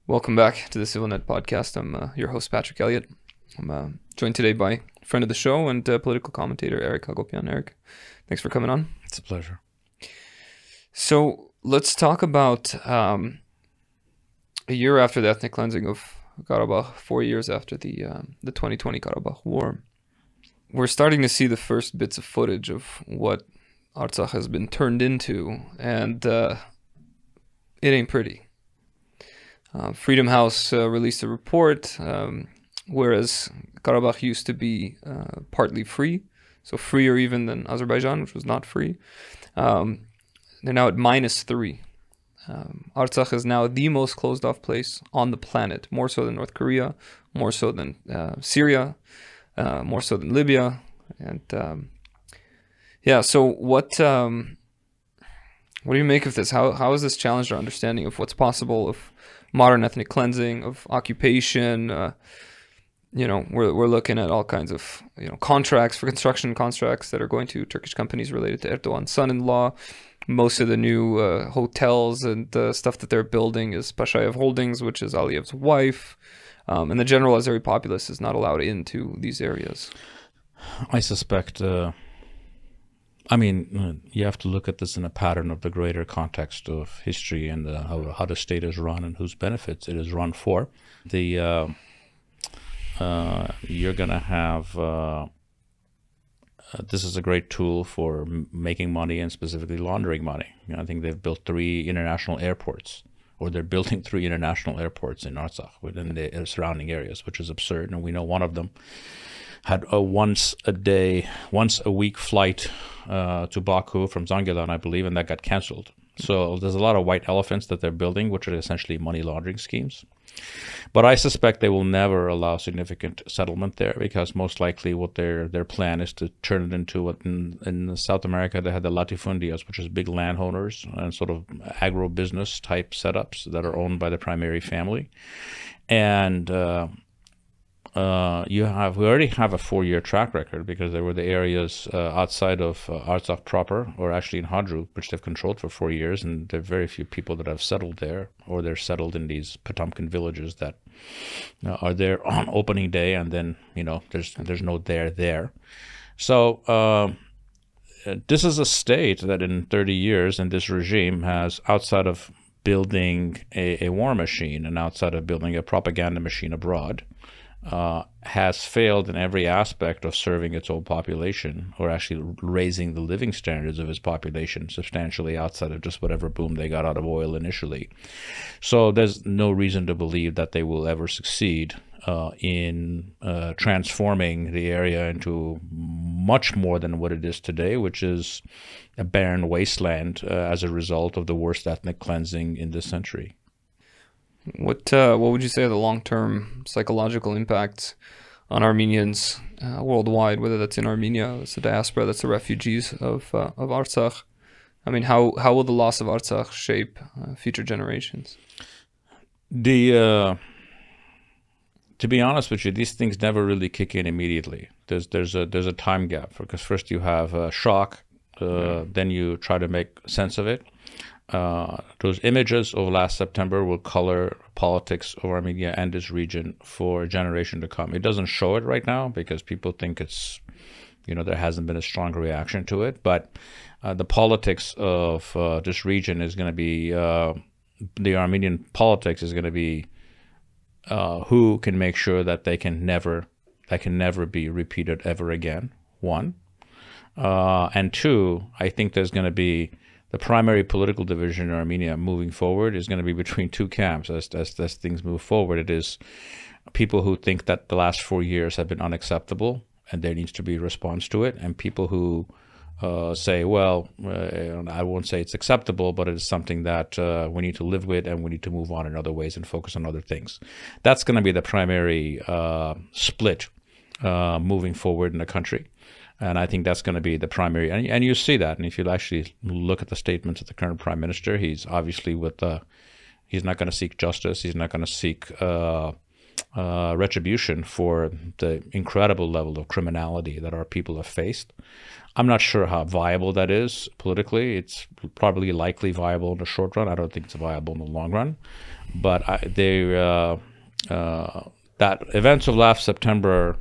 Welcome back to the CivilNet Podcast. I'm your host, Patrick Elliott. I'm joined today by a friend of the show and political commentator, Eric Hacopian. Eric, thanks for coming on. It's a pleasure. So let's talk about a year after the ethnic cleansing of Karabakh, 4 years after the 2020 Karabakh War. We're starting to see the first bits of footage of what Artsakh has been turned into, and it ain't pretty. Freedom House released a report, whereas Karabakh used to be partly free, so freer even than Azerbaijan, which was not free. They're now at -3. Artsakh is now the most closed-off place on the planet, more so than North Korea, more so than Syria, more so than Libya. And so what do you make of this? How has this challenged our understanding of what's possible, of modern ethnic cleansing, of occupation? We're looking at all kinds of contracts for construction contracts that are going to Turkish companies related to Erdogan's son-in-law. Most of the new hotels and stuff that they're building is Pashayev Holdings, which is Aliyev's wife, and the general Azeri populace is not allowed into these areas. I suspect. You have to look at this in a pattern of the greater context of history and how the state is run and whose benefits it is run for. You're going to have. This is a great tool for making money and specifically laundering money. I think they've built 3 international airports, or they're building 3 international airports in Artsakh within the surrounding areas, which is absurd. And we know one of them had a once a week flight to Baku from Zangilan, I believe, and that got canceled. So there's a lot of white elephants that they're building, which are essentially money laundering schemes. But I suspect they will never allow significant settlement there, because most likely what their plan is to turn it into what in South America they had the latifundios, which is big landowners and sort of agro-business type setups that are owned by the primary family. And we already have a 4-year track record, because there were the areas outside of Artsakh proper, or actually in Hadru, which they've controlled for 4 years, and there are very few people that have settled there, or they're settled in these Potomkin villages that are there on opening day, and then there's no there. So this is a state that in 30 years, and this regime has, outside of building a war machine and outside of building a propaganda machine abroad, has failed in every aspect of serving its own population, or actually raising the living standards of its population substantially outside of just whatever boom they got out of oil initially. So there's no reason to believe that they will ever succeed in transforming the area into much more than what it is today, which is a barren wasteland as a result of the worst ethnic cleansing in this century. What would you say are the long-term psychological impacts on Armenians worldwide, whether that's in Armenia, that's the diaspora, that's the refugees of Artsakh? I mean, how will the loss of Artsakh shape future generations? To be honest with you, these things never really kick in immediately. There's a time gap, because first you have a shock, then you try to make sense of it. Those images of last September will color politics of Armenia and this region for a generation to come. It doesn't show it right now because people think it's, there hasn't been a strong reaction to it. But the politics of this region is going to be, the Armenian politics is going to be who can make sure that they can never be repeated ever again, 1. And 2, I think there's going to be the primary political division in Armenia moving forward is going to be between 2 camps as things move forward. It is people who think that the last 4 years have been unacceptable and there needs to be a response to it, and people who say, well, I won't say it's acceptable, but it's something that we need to live with, and we need to move on in other ways and focus on other things. That's going to be the primary split moving forward in the country. And I think that's going to be the primary, and you see that. And if you actually look at the statements of the current prime minister, he's obviously he's not going to seek justice. He's not going to seek retribution for the incredible level of criminality that our people have faced. I'm not sure how viable that is politically. It's probably likely viable in the short run. I don't think it's viable in the long run. But that events of last September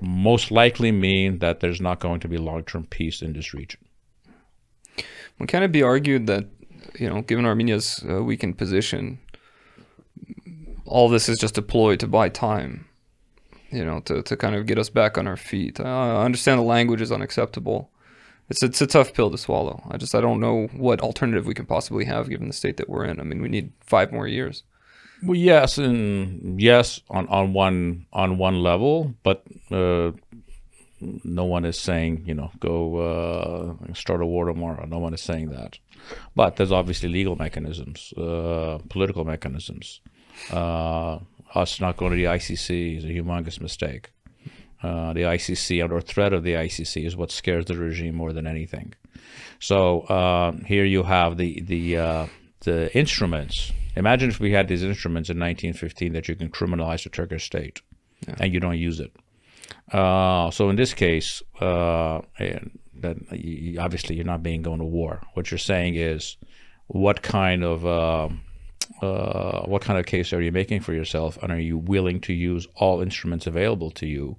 most likely mean that there's not going to be long-term peace in this region. Well, can it be argued that, given Armenia's weakened position, all this is just a ploy to buy time, to kind of get us back on our feet? I understand the language is unacceptable. It's a tough pill to swallow. I don't know what alternative we can possibly have given the state that we're in. I mean, we need 5 more years. Well, yes, on one level, but no one is saying, go start a war tomorrow. No one is saying that. But there's obviously legal mechanisms, political mechanisms. Us not going to the ICC is a humongous mistake. The ICC, under threat of the ICC, is what scares the regime more than anything. So here you have the instruments. Imagine if we had these instruments in 1915 that you can criminalize the Turkish state, and you don't use it. So in this case, that obviously you're not going to war. What you're saying is, what kind of case are you making for yourself, and are you willing to use all instruments available to you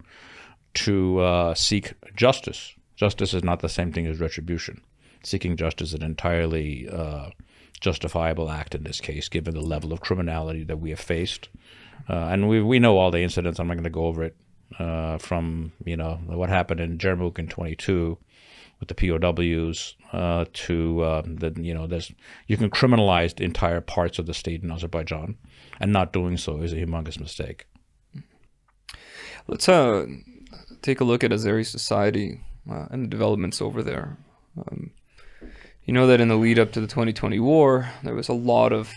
to seek justice? Justice is not the same thing as retribution. Seeking justice is an entirely justifiable act in this case, given the level of criminality that we have faced. And we know all the incidents. I'm not going to go over it. From what happened in Jarmuk in 22 with the POWs to you can criminalize the entire parts of the state in Azerbaijan, and not doing so is a humongous mistake. Let's take a look at Azeri society and the developments over there. You know that in the lead up to the 2020 war, there was a lot of,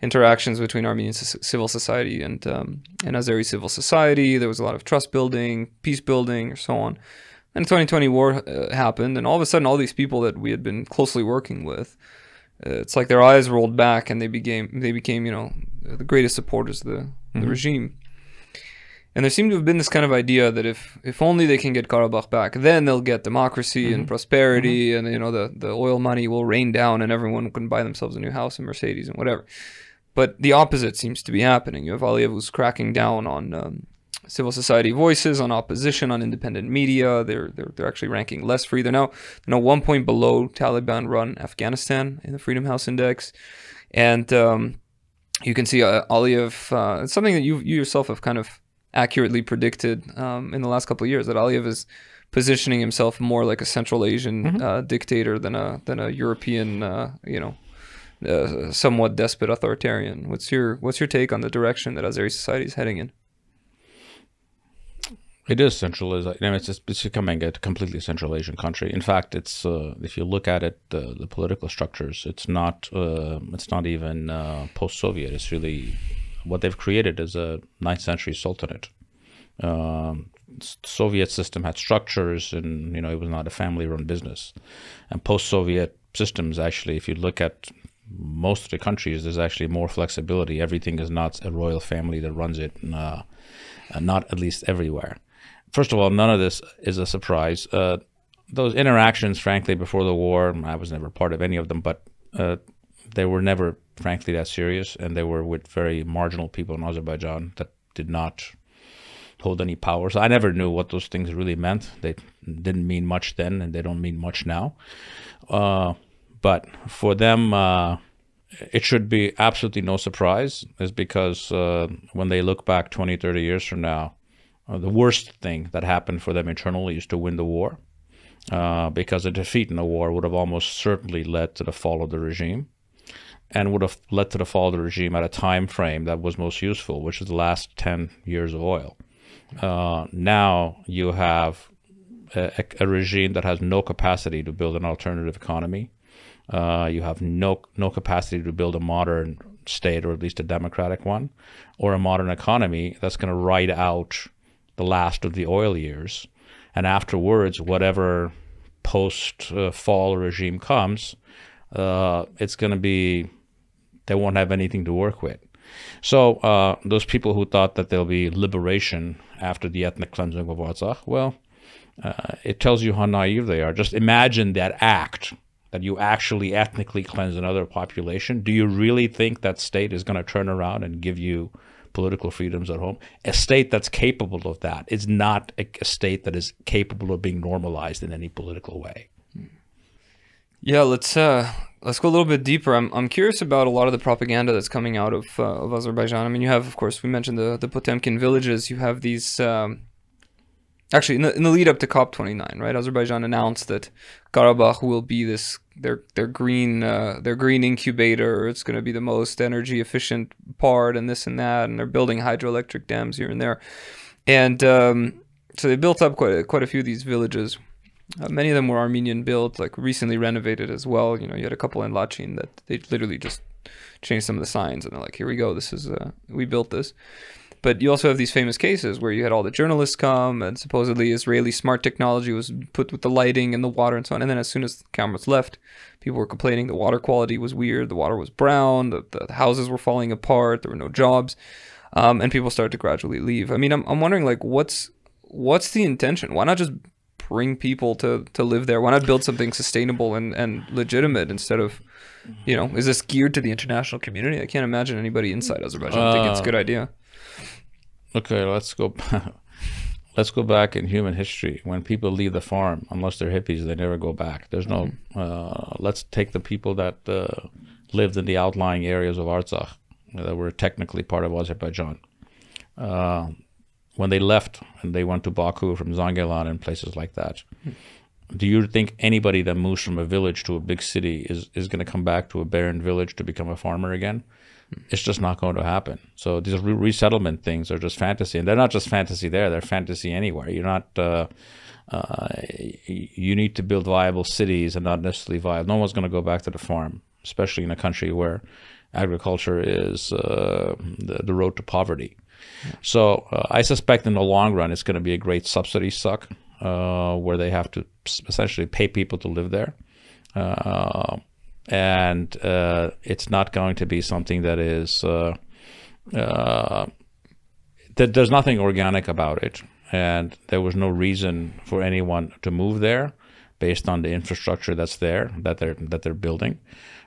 interactions between Armenian civil society and Azeri civil society. There was a lot of trust building, peace building, or so on. And the 2020 war happened, and all of a sudden, all these people that we had been closely working with, it's like their eyes rolled back, and they became, the greatest supporters of the regime. And there seemed to have been this kind of idea that if only they can get Karabakh back, then they'll get democracy and prosperity, and the oil money will rain down, and everyone can buy themselves a new house and Mercedes and whatever. But the opposite seems to be happening. You have Aliyev who's cracking down on civil society voices, on opposition, on independent media. They're actually ranking less free. They're now 1 point below Taliban-run Afghanistan in the Freedom House Index, and you can see Aliyev. It's something that you yourself have kind of accurately predicted in the last couple of years, that Aliyev is positioning himself more like a Central Asian dictator than a European, somewhat despot authoritarian. What's your take on the direction that Azeri society is heading in? It is centralized. It's becoming a completely Central Asian country. In fact, it's if you look at it, the political structures, it's not even post-Soviet. It's really what they've created is a 9th century sultanate. Soviet system had structures, and it was not a family-run business. And post-Soviet systems, actually, if you look at most of the countries, there's actually more flexibility. Everything is not a royal family that runs it, not at least everywhere. First of all, none of this is a surprise. Those interactions, frankly, before the war, I was never part of any of them, but they were never, frankly, that serious, and they were with very marginal people in Azerbaijan that did not hold any power. So I never knew what those things really meant. They didn't mean much then, and they don't mean much now. But for them, it should be absolutely no surprise, is because when they look back 20, 30 years from now, the worst thing that happened for them internally is to win the war, because a defeat in the war would have almost certainly led to the fall of the regime, and would have led to the fall of the regime at a time frame that was most useful, which is the last 10 years of oil. Now you have a regime that has no capacity to build an alternative economy. You have no capacity to build a modern state, or at least a democratic one, or a modern economy that's going to ride out the last of the oil years. And afterwards, whatever post-fall regime comes, it's going to be they won't have anything to work with. So those people who thought that there'll be liberation after the ethnic cleansing of Artsakh, well, it tells you how naive they are. Just imagine that act, that you actually ethnically cleanse another population. Do you really think that state is going to turn around and give you political freedoms at home? A state that's capable of that is not a state that is capable of being normalized in any political way. Yeah, let's go a little bit deeper. I'm curious about a lot of the propaganda that's coming out of Azerbaijan. I mean, you have, of course, we mentioned the Potemkin villages. You have these. Actually, in the lead up to COP29, right? Azerbaijan announced that Karabakh will be their green incubator. It's going to be the most energy efficient part, and this and that. And they're building hydroelectric dams here and there, and so they built up quite a few of these villages. Many of them were Armenian built, like recently renovated as well. You know, you had a couple in Lachin that they literally just changed some of the signs, and they're like, "Here we go. This is we built this." But you also have these famous cases where you had all the journalists come, and supposedly Israeli smart technology was put with the lighting and the water and so on. And then as soon as the cameras left, people were complaining the water quality was weird, the water was brown, the houses were falling apart, there were no jobs, and people started to gradually leave. I mean, I'm wondering, like, what's the intention? Why not just bring people to live there? Why not build something sustainable and legitimate instead of, you know, is this geared to the international community? I can't imagine anybody inside Azerbaijan thinking it's a good idea. Okay, let's go back in human history. When people leave the farm, unless they're hippies, they never go back. There's no, let's take the people that lived in the outlying areas of Artsakh that were technically part of Azerbaijan. When they left and they went to Baku from Zangelan and places like that, do you think anybody that moves from a village to a big city is going to come back to a barren village to become a farmer again? It's just not going to happen. So these resettlement things are just fantasy, and they're not just fantasy there, they're fantasy anywhere. You're not, you need to build viable cities and not necessarily viable. No one's going to go back to the farm, especially in a country where agriculture is the road to poverty. So I suspect in the long run, it's going to be a great subsidy suck where they have to essentially pay people to live there. And it's not going to be something that is, there's nothing organic about it. And there was no reason for anyone to move there based on the infrastructure that's there, that they're building.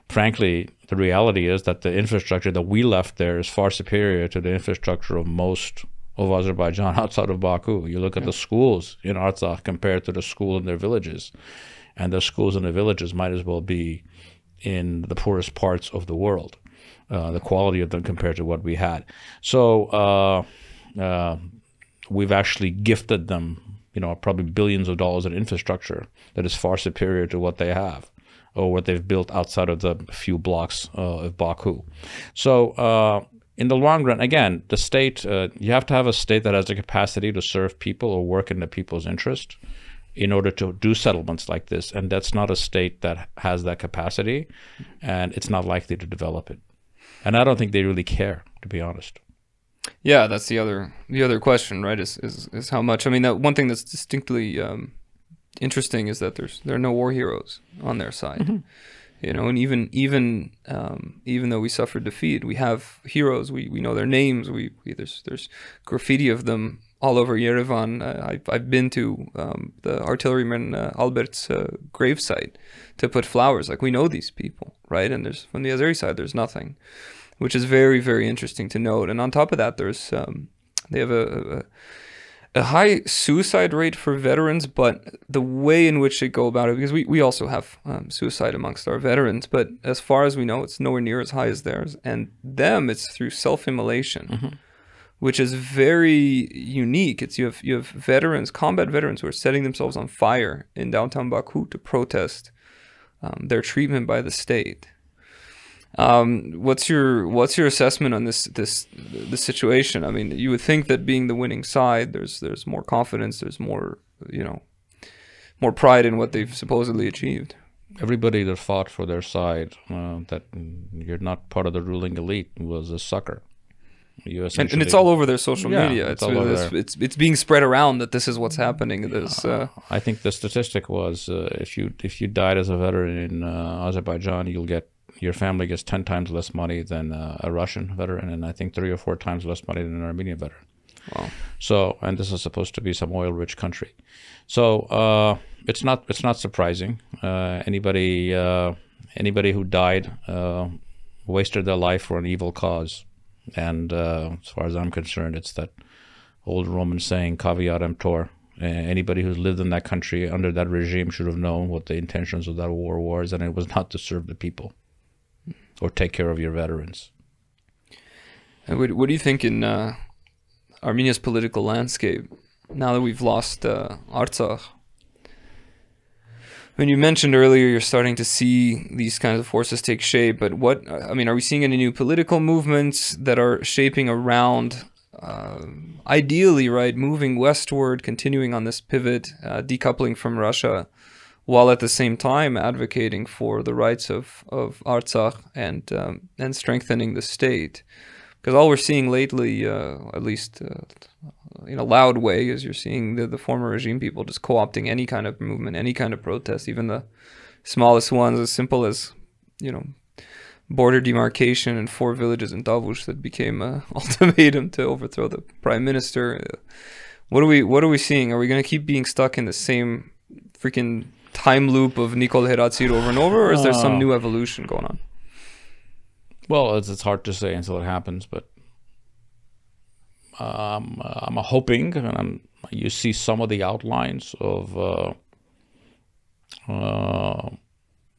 Frankly, the reality is that the infrastructure that we left there is far superior to the infrastructure of most of Azerbaijan outside of Baku. You look at the schools in Artsakh compared to the school in their villages, and the schools in the villages might as well be in the poorest parts of the world, the quality of them compared to what we had. So we've actually gifted them, you know, probably billions of dollars in infrastructure that is far superior to what they have or what they've built outside of the few blocks of Baku. So in the long run, again, the state, you have to have a state that has the capacity to serve people or work in the people's interest in order to do settlements like this. And that's not a state that has that capacity, and it's not likely to develop it. And I don't think they really care, to be honest. Yeah, that's the other question, right? Is how much. I mean, that one thing that's distinctly interesting is that there are no war heroes on their side. Mm-hmm. You know, and even though we suffered defeat, we have heroes. We know their names. There's graffiti of them all over Yerevan. I've been to the artilleryman Albert's gravesite to put flowers. Like, we know these people, right? And there's, from the Azeri side, there's nothing, which is very, very interesting to note. And on top of that, there's they have a high suicide rate for veterans, but the way in which they go about it, because we also have suicide amongst our veterans, but as far as we know, it's nowhere near as high as theirs. And them, it's through self-immolation. Mm-hmm. Which is very unique. It's you have veterans, combat veterans, who are setting themselves on fire in downtown Baku to protest their treatment by the state. What's your assessment on this situation? I mean, you would think that being the winning side, there's more confidence, there's more, you know, more pride in what they've supposedly achieved. Everybody that fought for their side, that you're not part of the ruling elite, was a sucker. And it's all over their social media. It's being spread around that this is what's happening. I think the statistic was if you died as a veteran in Azerbaijan, you'll get your family gets 10 times less money than a Russian veteran, and I think 3 or 4 times less money than an Armenian veteran. Wow. So, and this is supposed to be some oil-rich country. So it's not surprising. Anybody who died wasted their life for an evil cause. And as far as I'm concerned, it's that old Roman saying, caveat emptor. Anybody who's lived in that country under that regime should have known what the intentions of that war was, and it was not to serve the people or take care of your veterans. And what do you think in Armenia's political landscape now that we've lost Artsakh? When you mentioned earlier you're starting to see these kinds of forces take shape, but are we seeing any new political movements that are shaping around, ideally, right, moving westward, continuing on this pivot, decoupling from Russia, while at the same time advocating for the rights of Artsakh and strengthening the state? Because all we're seeing lately, at least in a loud way, is you're seeing the former regime people just co-opting any kind of movement, any kind of protest, even the smallest ones, as simple as, border demarcation in 4 villages in Davush that became an ultimatum to overthrow the prime minister. What are we seeing? Are we going to keep being stuck in the same freaking time loop of Nikol Heratsir over and over, or is there some new evolution going on? Well, it's hard to say until it happens, but I'm hoping, and you see some of the outlines of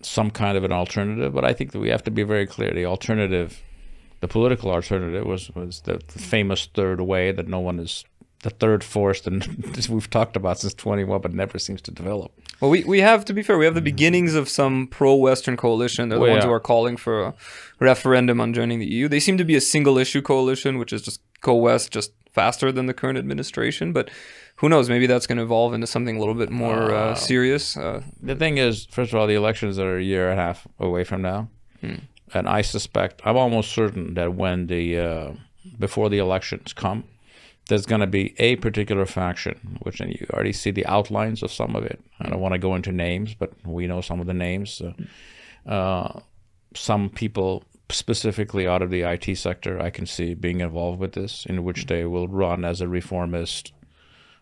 some kind of an alternative, but I think that we have to be very clear. The political alternative was the famous third way that the third force that we've talked about since 21, but never seems to develop. Well, we have, to be fair, we have the beginnings of some pro-Western coalition. They're the ones who are calling for a referendum on joining the EU. They seem to be a single-issue coalition, which is just go West, just faster than the current administration. But who knows? Maybe that's going to evolve into something a little bit more serious. The thing is, first of all, the elections are a year and a half away from now. And I'm almost certain that when before the elections come, there's going to be a particular faction, which you already see the outlines of some of it. I don't want to go into names, but we know some of the names. Some people specifically out of the IT sector I can see being involved with this, in which they will run as a reformist,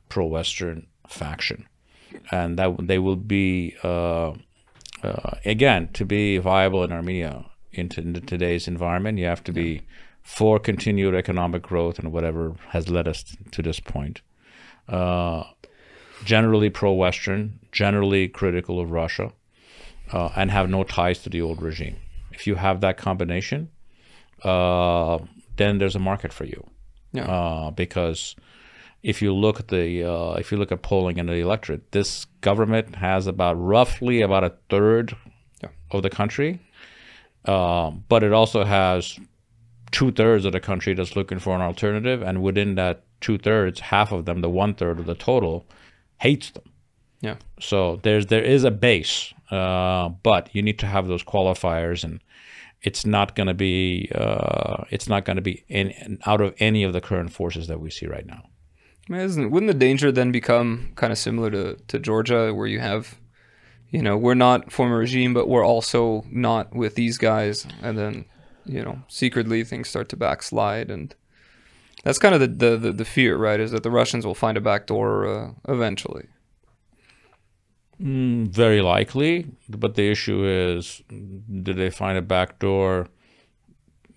pro-Western faction. And that they will be, again, to be viable in Armenia in today's environment, you have to be for continued economic growth and whatever has led us to this point. Generally pro-Western, generally critical of Russia, and have no ties to the old regime. If you have that combination, then there's a market for you. Because if you look at polling in the electorate, this government has roughly about a third of the country, but it also has 2/3 of the country that's looking for an alternative, and within that 2/3, half of them, the 1/3 of the total, hates them. So there is a base, but you need to have those qualifiers, and it's not going to be out of any of the current forces that we see right now. Wouldn't the danger then become kind of similar to Georgia, where you have, we're not former regime, but we're also not with these guys, and then secretly things start to backslide, and that's kind of the fear, right? Is that the Russians will find a backdoor eventually. Very likely, but the issue is, do they find a backdoor?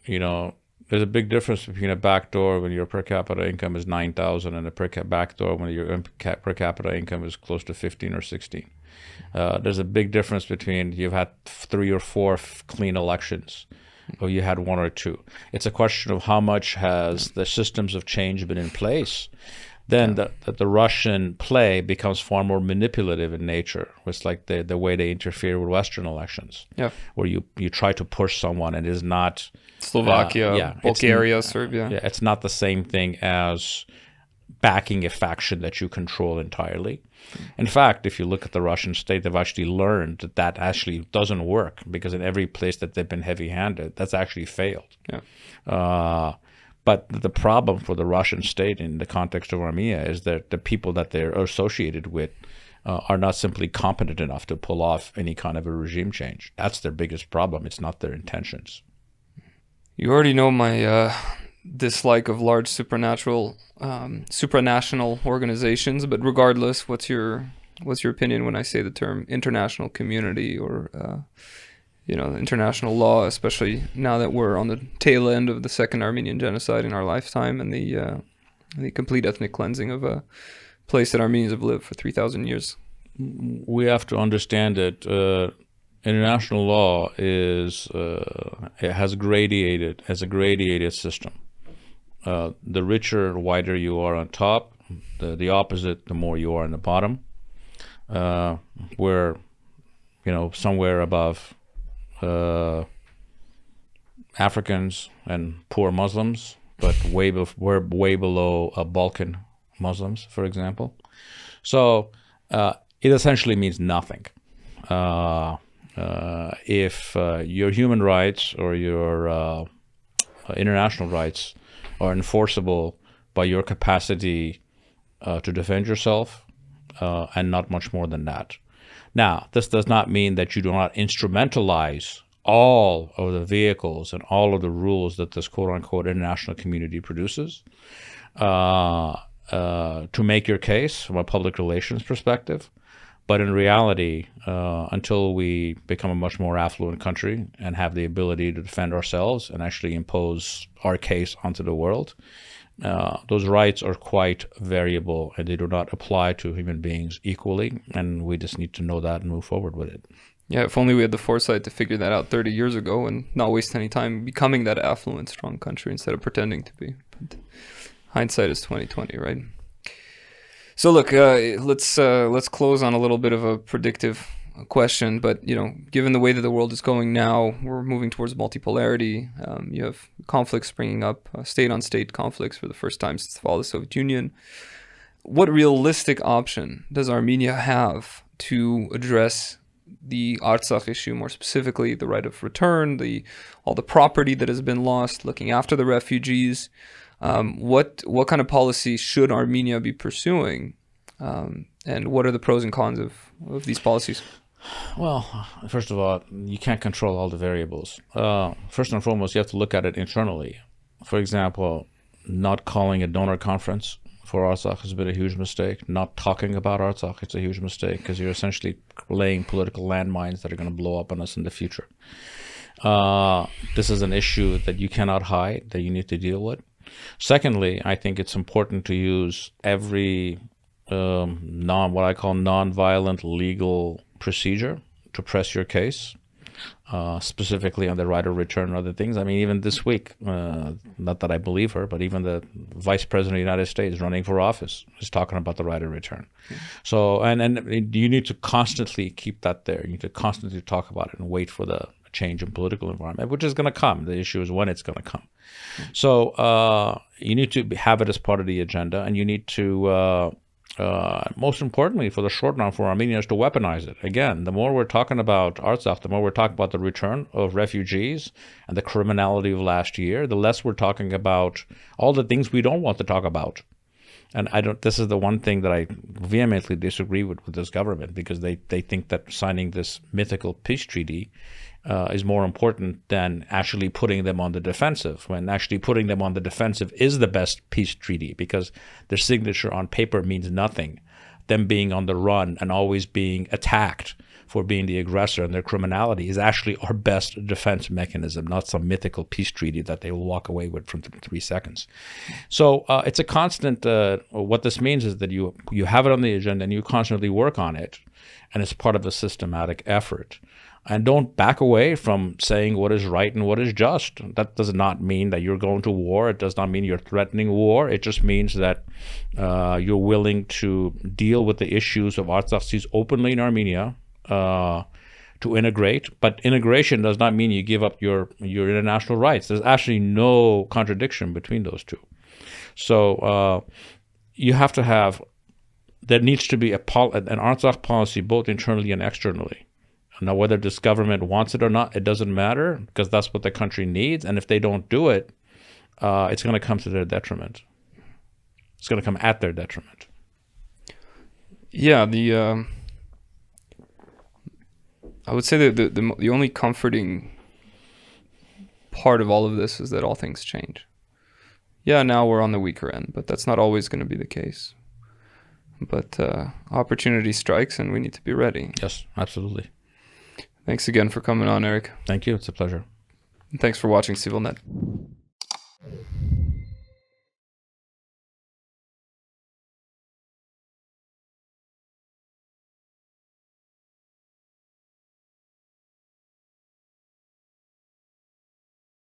There's a big difference between a backdoor when your per capita income is 9,000 and a backdoor when your per capita income is close to 15 or 16. There's a big difference between you've had 3 or 4 clean elections, or you had 1 or 2. It's a question of how much has the systems of change been in place. Then that the Russian play becomes far more manipulative in nature. It's like the way they interfere with Western elections, where you try to push someone and it is not Slovakia, Bulgaria, Serbia. Yeah, it's not the same thing as backing a faction that you control entirely. In fact, if you look at the Russian state, they've actually learned that actually doesn't work, because in every place that they've been heavy-handed, that's actually failed. But the problem for the Russian state in the context of Armenia is that the people that they're associated with are not simply competent enough to pull off any kind of a regime change. That's their biggest problem. It's not their intentions. You already know my dislike of large supranational organizations, but regardless, what's your opinion when I say the term international community or international law, especially now that we're on the tail end of the second Armenian genocide in our lifetime and the complete ethnic cleansing of a place that Armenians have lived for 3,000 years? We have to understand that international law is it has a gradiated system. The richer, wider you are on top, the opposite, the more you are on the bottom. We're somewhere above Africans and poor Muslims, but we're way below Balkan Muslims, for example. So it essentially means nothing. If your human rights or your international rights are enforceable by your capacity to defend yourself, and not much more than that. Now, this does not mean that you do not instrumentalize all of the vehicles and all of the rules that this quote-unquote international community produces to make your case from a public relations perspective. But in reality, until we become a much more affluent country and have the ability to defend ourselves and actually impose our case onto the world, those rights are quite variable and they do not apply to human beings equally. And we just need to know that and move forward with it. Yeah, if only we had the foresight to figure that out 30 years ago and not waste any time becoming that affluent, strong country instead of pretending to be. But hindsight is 20/20, right? So look, let's close on a little bit of a predictive question. But given the way that the world is going now, we're moving towards multipolarity. You have conflicts springing up, state-on-state conflicts for the first time since the fall of the Soviet Union. What realistic option does Armenia have to address the Artsakh issue, more specifically the right of return, all the property that has been lost, looking after the refugees? What kind of policy should Armenia be pursuing, and what are the pros and cons of these policies? Well, first of all, you can't control all the variables. First and foremost, you have to look at it internally. For example, not calling a donor conference for Artsakh has been a huge mistake. Not talking about Artsakh, it's a huge mistake because you're essentially laying political landmines that are going to blow up on us in the future. This is an issue that you cannot hide, that you need to deal with. Secondly, I think it's important to use every what I call non-violent legal procedure to press your case, specifically on the right of return and other things. I mean, even this week, not that I believe her, but even the Vice President of the United States running for office is talking about the right of return. So, and you need to constantly keep that there. You need to constantly talk about it and wait for the change in political environment, which is going to come. The issue is when it's going to come. So you need to have it as part of the agenda, and you need to, most importantly, for the short run for Armenians, to weaponize it. Again, the more we're talking about Artsakh, the more we're talking about the return of refugees and the criminality of last year, the less we're talking about all the things we don't want to talk about. And this is the one thing that I vehemently disagree with this government, because they think that signing this mythical peace treaty is more important than actually putting them on the defensive, when actually putting them on the defensive is the best peace treaty, because their signature on paper means nothing. Them being on the run and always being attacked for being the aggressor and their criminality is actually our best defense mechanism, not some mythical peace treaty that they will walk away with from 3 seconds. So it's a constant, what this means is that you have it on the agenda and you constantly work on it, and it's part of a systematic effort. And don't back away from saying what is right and what is just. That does not mean that you're going to war. It does not mean you're threatening war. It just means that you're willing to deal with the issues of Artsakh openly in Armenia, to integrate. But integration does not mean you give up your international rights. There's actually no contradiction between those two. So you have to have, there needs to be an Artsakh policy both internally and externally. Now, whether this government wants it or not, it doesn't matter, because that's what the country needs. And if they don't do it, it's going to come to their detriment. It's going to come at their detriment. Yeah, I would say that the only comforting part of all of this is that all things change. Yeah, now we're on the weaker end, but that's not always going to be the case. But opportunity strikes and we need to be ready. Yes, absolutely. Thanks again for coming on, Eric. Thank you. It's a pleasure. And thanks for watching CivilNet.